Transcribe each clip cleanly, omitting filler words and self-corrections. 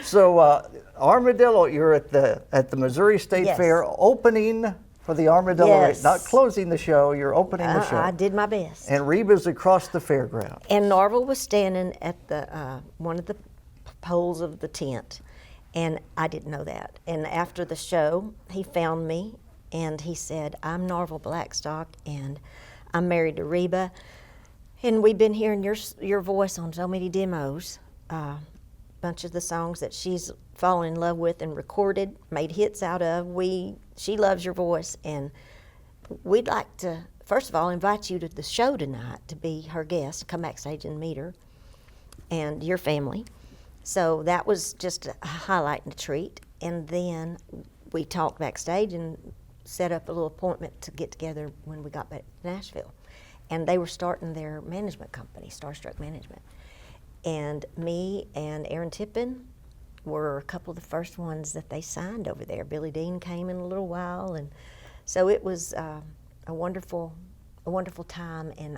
So Armadillo, you're at the Missouri State Fair opening for the Armadillo race, not closing the show, you're opening the show. I did my best. And Reba's across the fairground. And Norval was standing at the one of the poles of the tent, and I didn't know that. And after the show, he found me, and he said, I'm Norval Blackstock, and I'm married to Reba, and we've been hearing your voice on so many demos. Bunch of the songs that she's fallen in love with and recorded, made hits out of. She loves your voice, and we'd like to, first of all, invite you to the show tonight to be her guest, come backstage and meet her and your family. So that was just a highlight and a treat. And then we talked backstage and set up a little appointment to get together when we got back to Nashville. And they were starting their management company, Starstruck Management. And me and Aaron Tippin were a couple of the first ones that they signed over there. Billy Dean came in a little while, and so it was a wonderful time in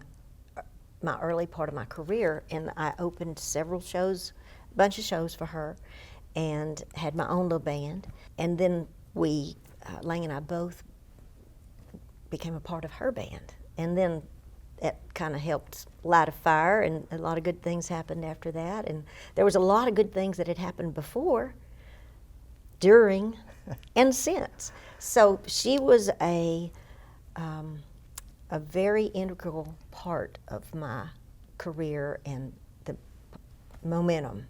my early part of my career. And I opened several shows, a bunch of shows for her, and had my own little band. And then we, Lang and I both became a part of her band. And then that kind of helped light a fire, and a lot of good things happened after that. And there was a lot of good things that had happened before, during, and since. So she was a very integral part of my career and the momentum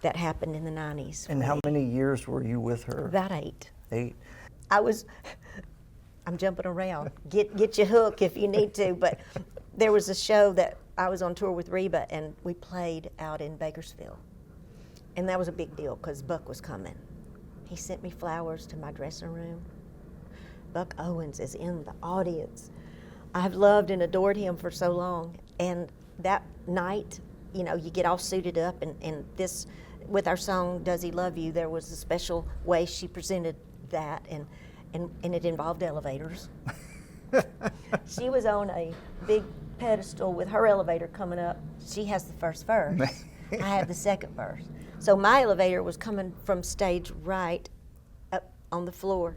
that happened in the 90s. And how many years were you with her? About 8. 8. I'm jumping around. Get your hook if you need to, but there was a show that I was on tour with Reba, and we played out in Bakersfield. And that was a big deal because Buck was coming. He sent me flowers to my dressing room. Buck Owens is in the audience. I've loved and adored him for so long. And that night, you know, you get all suited up, and this, with our song, Does He Love You, there was a special way she presented that, and it involved elevators. She was on a big pedestal with her elevator coming up. She has the first verse. I have the second verse. So my elevator was coming from stage right up on the floor.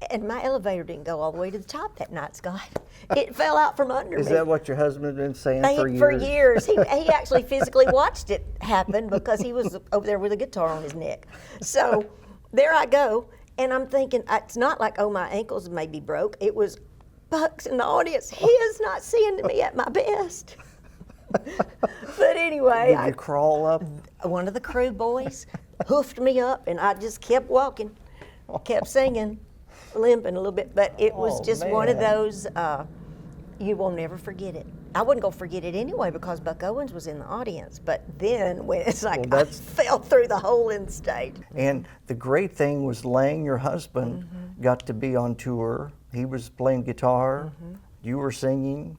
And my elevator didn't go all the way to the top that night, Scott. It fell out from under me. Is that what your husband had been saying for years? For years. He actually physically watched it happen because he was over there with a guitar on his neck. So there I go. And I'm thinking, it's not like, oh, my ankles may be broke. It was Buck's in the audience. He is not seeing me at my best. But anyway. Did you crawl up? One of the crew boys hoofed me up, and I just kept walking, kept singing, limping a little bit. But it was just one of those, you will never forget it. I wasn't going to forget it anyway because Buck Owens was in the audience. But then when it's like I fell through the hole in the stage. And the great thing was Lang, your husband, got to be on tour. He was playing guitar. You were singing.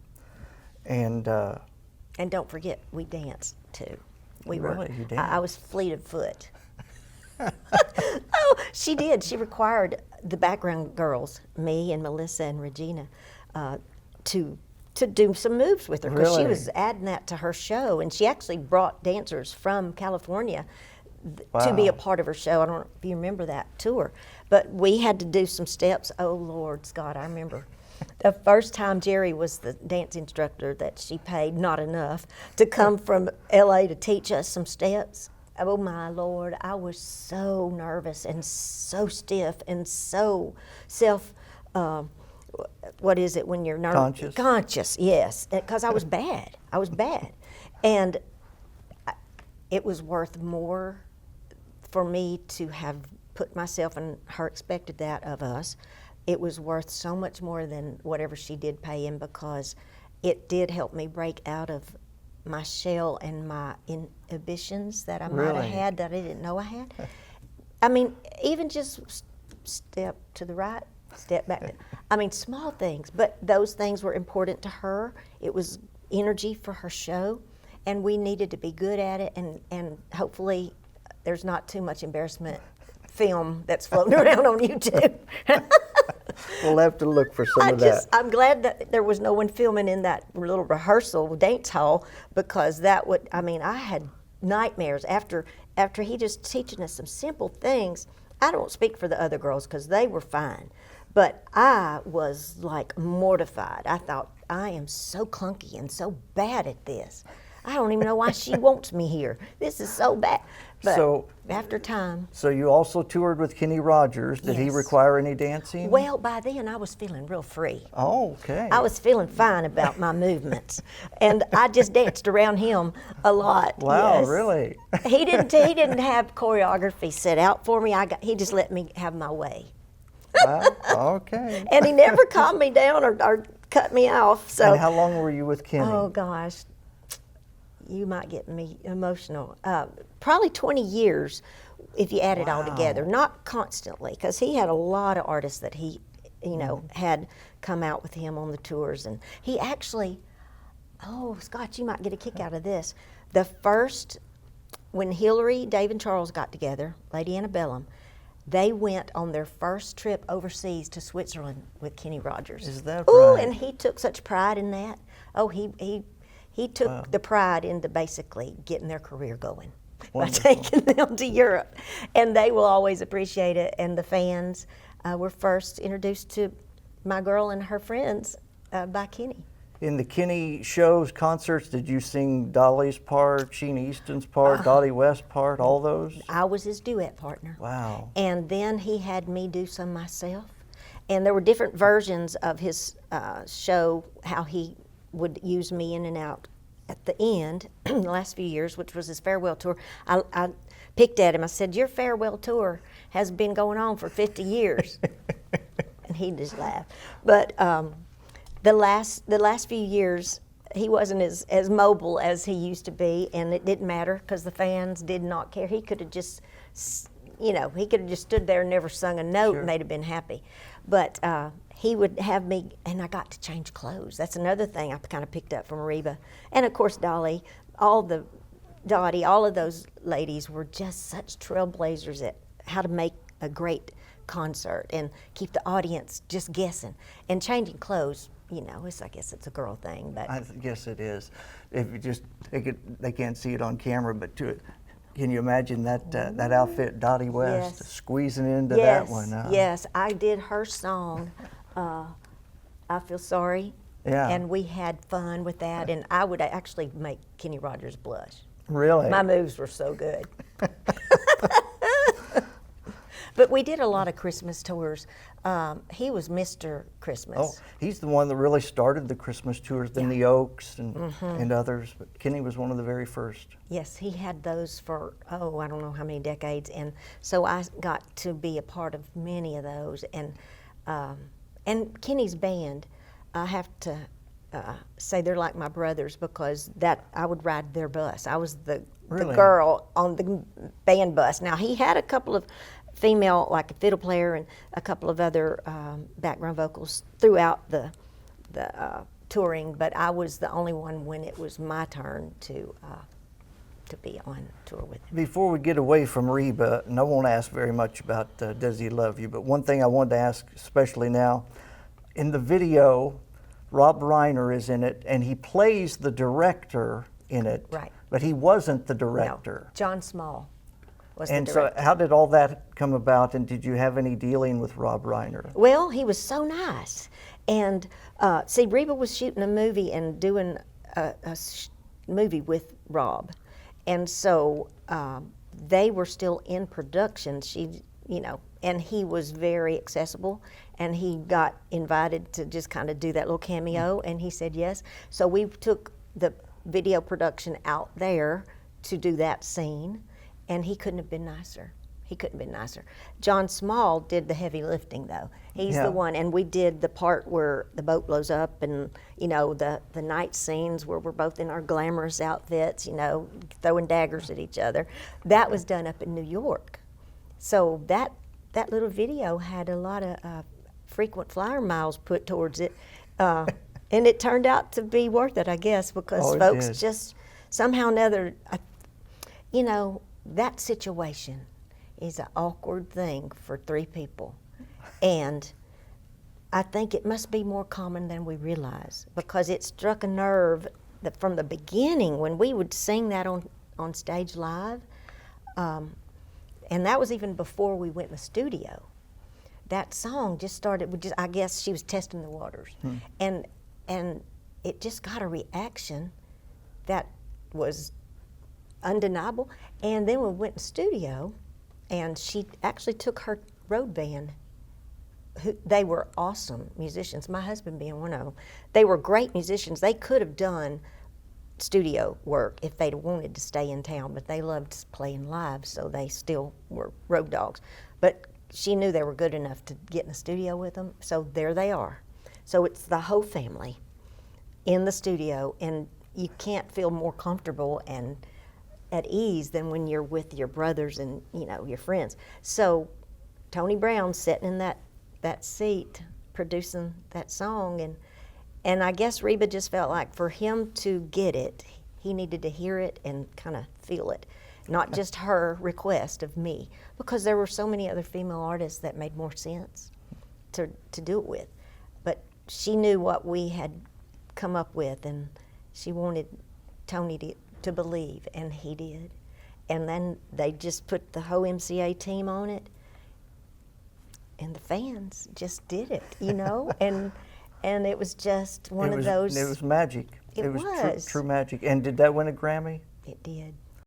And don't forget, we danced too. You danced? I was fleet of foot. Oh, she did. She required the background girls, me and Melissa and Regina, to do some moves with her because she was adding that to her show, and she actually brought dancers from California to be a part of her show. I don't know if you remember that tour, but we had to do some steps. Oh Lord, Scott, I remember the first time Jerry was the dance instructor that she paid not enough to come from LA to teach us some steps. Oh my Lord, I was so nervous and so stiff and so what is it when you're nervous? Conscious, yes, because I was bad. And it was worth more for me to have put myself, and her expected that of us. It was worth so much more than whatever she did pay him, because it did help me break out of my shell and my inhibitions that I might have had that I didn't know I had. I mean, even just step to the right, step back. I mean, small things, but those things were important to her. It was energy for her show, and we needed to be good at it, and hopefully there's not too much embarrassment film that's floating around on YouTube. We'll have to look for some of that. I'm glad that there was no one filming in that little rehearsal dance hall, because that would, I mean, I had nightmares after after he just teaching us some simple things, I don't speak for the other girls because they were fine, but I was like mortified. I thought, I am so clunky and so bad at this. I don't even know why she wants me here. This is so bad. But So- after time. So you also toured with Kenny Rogers. Did he Yes. require any dancing? Well, by then I was feeling real free. Oh, okay. I was feeling fine about my movements, and I just danced around him a lot. Wow, yes. really? He didn't have choreography set out for me. He just let me have my way, Wow, okay. and he never calmed me down or cut me off. So, And how long were you with Kenny? oh gosh, you might get me emotional. Probably 20 years, if you add it all together. Not constantly, because he had a lot of artists that he, had come out with him on the tours, and he actually. Oh, Scott, you might get a kick out of this. The first, when Hillary, Dave, and Charles got together, Lady Antebellum, they went on their first trip overseas to Switzerland with Kenny Rogers. Is that Ooh, right? and he took such pride in that. Oh, he took the pride into basically getting their career going Wonderful. by taking them to Europe. And they will always appreciate it. And the fans were first introduced to my girl and her friends by Kenny. In the Kenny shows, concerts, did you sing Dolly's part, Sheena Easton's part, Dottie West's part, all those? I was his duet partner. Wow. And then he had me do some myself. And there were different versions of his show, how he would use me in and out. At the end, the last few years, which was his farewell tour, I picked at him. I said, your farewell tour has been going on for 50 years. And he just laughed. But the last few years, he wasn't as mobile as he used to be, and it didn't matter because the fans did not care. He could have just, he could have just stood there and never sung a note, Sure. and they'd have been happy. But he would have me, and I got to change clothes. That's another thing I kind of picked up from Reba, and of course Dottie. All of those ladies were just such trailblazers at how to make a great concert and keep the audience just guessing and changing clothes. I guess it's a girl thing, but I guess it is. If you just, they can't see it on camera, but can you imagine that outfit, Dottie West, Yes. squeezing into yes, that one? yes, I did her song. I Feel Sorry, Yeah. and we had fun with that, and I would actually make Kenny Rogers blush. Really? My moves were so good. But we did a lot of Christmas tours. He was Mr. Christmas. Oh, he's the one that really started the Christmas tours, then the Oaks and others, but Kenny was one of the very first. Yes, he had those for, I don't know how many decades, and so I got to be a part of many of those. And Kenny's band, I have to say they're like my brothers because I would ride their bus. I was the Really? girl on the band bus. Now, he had a couple of female, like a fiddle player and a couple of other background vocals throughout the touring, but I was the only one when it was my turn to be on tour with him. Before we get away from Reba, and I won't ask very much about Does He Love You, but one thing I wanted to ask, especially now, in the video, Robreiner is in it, and he plays the director in it, Right. but he wasn't the director. No, John Small was And the so director. how did all that come about, and did you have any dealing with Robreiner? Well, he was so nice. And see, Reba was shooting a movie and doing a movie with Rob. And so they were still in production. And he was very accessible. And he got invited to just kind of do that little cameo, and he said yes. So we took the video production out there to do that scene, and he couldn't have been nicer. He couldn't have been nicer. John Small did the heavy lifting, though. He's Yeah. the one, and we did the part where the boat blows up, and the night scenes where we're both in our glamorous outfits, throwing daggers at each other. That was done up in New York. So that little video had a lot of frequent flyer miles put towards it, and it turned out to be worth it, I guess, because Oh, it folks did. just somehow or another, that situation is an awkward thing for three people. And I think it must be more common than we realize, because it struck a nerve that from the beginning when we would sing that on stage live, And that was even before we went in the studio. That song just started with I guess she was testing the waters. And it just got a reaction that was undeniable. And then we went in the studio, and she actually took her road band. They were awesome musicians, my husband being one of them. They were great musicians. They could have done studio work if they'd wanted to stay in town, but they loved playing live, so they still were road dogs. But she knew they were good enough to get in the studio with them, so there they are. So it's the whole family in the studio, and you can't feel more comfortable and at ease than when you're with your brothers and, you know, your friends. So Tony Brown sitting in that seat producing that song, and I guess Reba just felt like for him to get it, he needed to hear it and kind of feel it, not just her request of me, because there were so many other female artists that made more sense to do it with. But she knew what we had come up with, and she wanted Tony to believe, and he did. And then they just put the whole MCA team on it, and the fans just did it, you know? And it was just one of those. It was magic. It was true magic. And did that win a Grammy? It did.